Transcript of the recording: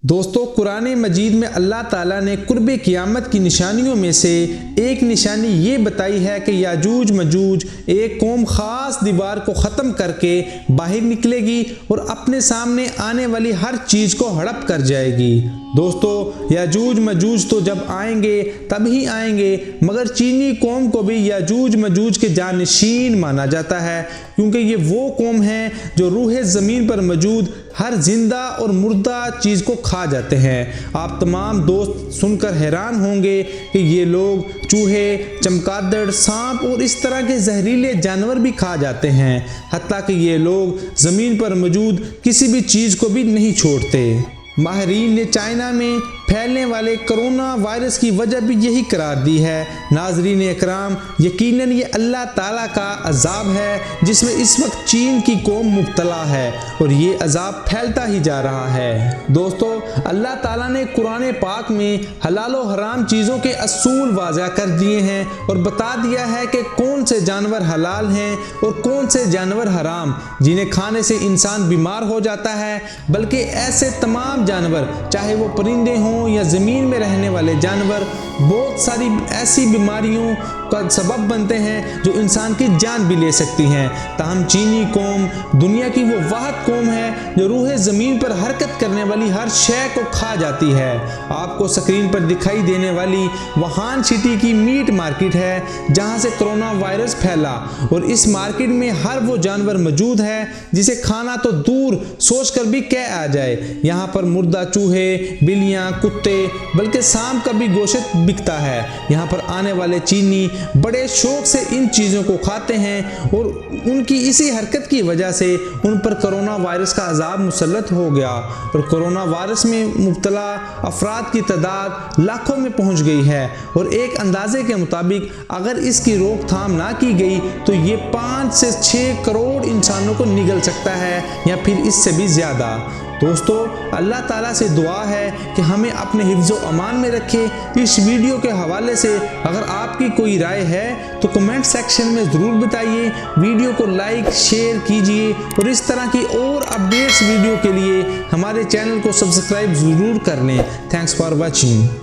دوستو قرآن مجید میں اللہ تعالیٰ نے قرب قیامت کی نشانیوں میں سے ایک نشانی یہ بتائی ہے کہ یاجوج مجوج ایک قوم خاص دیوار کو ختم کر کے باہر نکلے گی اور اپنے سامنے آنے والی ہر چیز کو ہڑپ کر جائے گی۔ دوستو یاجوج مجوج تو جب آئیں گے تب ہی آئیں گے، مگر چینی قوم کو بھی یاجوج مجوج کے جانشین مانا جاتا ہے، کیونکہ یہ وہ قوم ہے جو روح زمین پر موجود ہر زندہ اور مردہ چیز کو کھا جاتے ہیں۔ آپ تمام دوست سن کر حیران ہوں گے کہ یہ لوگ چوہے، چمگادڑ، سانپ اور اس طرح کے زہریلے جانور بھی کھا جاتے ہیں، حتیٰ کہ یہ لوگ زمین پر موجود کسی بھی چیز کو بھی نہیں چھوڑتے۔ ماہرین نے چائنا میں پھیلنے والے کرونا وائرس کی وجہ بھی یہی قرار دی ہے۔ ناظرین اکرام، یقیناً یہ اللہ تعالیٰ کا عذاب ہے جس میں اس وقت چین کی قوم مبتلا ہے، اور یہ عذاب پھیلتا ہی جا رہا ہے۔ دوستو اللہ تعالیٰ نے قرآن پاک میں حلال و حرام چیزوں کے اصول واضح کر دیے ہیں اور بتا دیا ہے کہ کون سے جانور حلال ہیں اور کون سے جانور حرام، جنہیں کھانے سے انسان بیمار ہو جاتا ہے، بلکہ ایسے تمام جانور، چاہے وہ پرندے ہوں یا زمین میں رہنے والے جانور، بہت ساری ایسی بیماریوں کا سبب بنتے ہیں جو انسان کی جان بھی لے سکتی ہیں۔ تاہم چینی قوم دنیا کی وہ واحد قوم ہے جو روح زمین پر حرکت کرنے والی ہر شے کو کھا جاتی ہے۔ آپ کو سکرین پر دکھائی دینے والی ووہان سٹی کی میٹ مارکیٹ ہے جہاں سے کرونا وائرس پھیلا، اور اس مارکیٹ میں ہر وہ جانور موجود ہے جسے کھانا تو دور سوچ کر بھی کہہ آ جائے۔ یہاں پر مردہ چوہے، بلیاں، کتے، بلکہ سانپ کا بھی گوشت بکتا ہے۔ یہاں پر آنے والے چینی بڑے شوق سے ان چیزوں کو کھاتے ہیں، اور ان کی اسی حرکت کی وجہ سے ان پر کرونا وائرس کا عذاب مسلط ہو گیا، اور کرونا وائرس میں مبتلا افراد کی تعداد لاکھوں میں پہنچ گئی ہے، اور ایک اندازے کے مطابق اگر اس کی روک تھام نہ کی گئی تو یہ 5 سے 6 کروڑ انسانوں کو نگل سکتا ہے، یا پھر اس سے بھی زیادہ۔ دوستو اللہ تعالیٰ سے دعا ہے کہ ہمیں اپنے حفظ و امان میں رکھے۔ اس ویڈیو کے حوالے سے اگر آپ کی کوئی رائے ہے تو کمنٹ سیکشن میں ضرور بتائیے۔ ویڈیو کو لائک شیئر کیجیے، اور اس طرح کی اور اپڈیٹس ویڈیو کے لیے ہمارے چینل کو سبسکرائب ضرور کر لیں۔ Thanks for watching.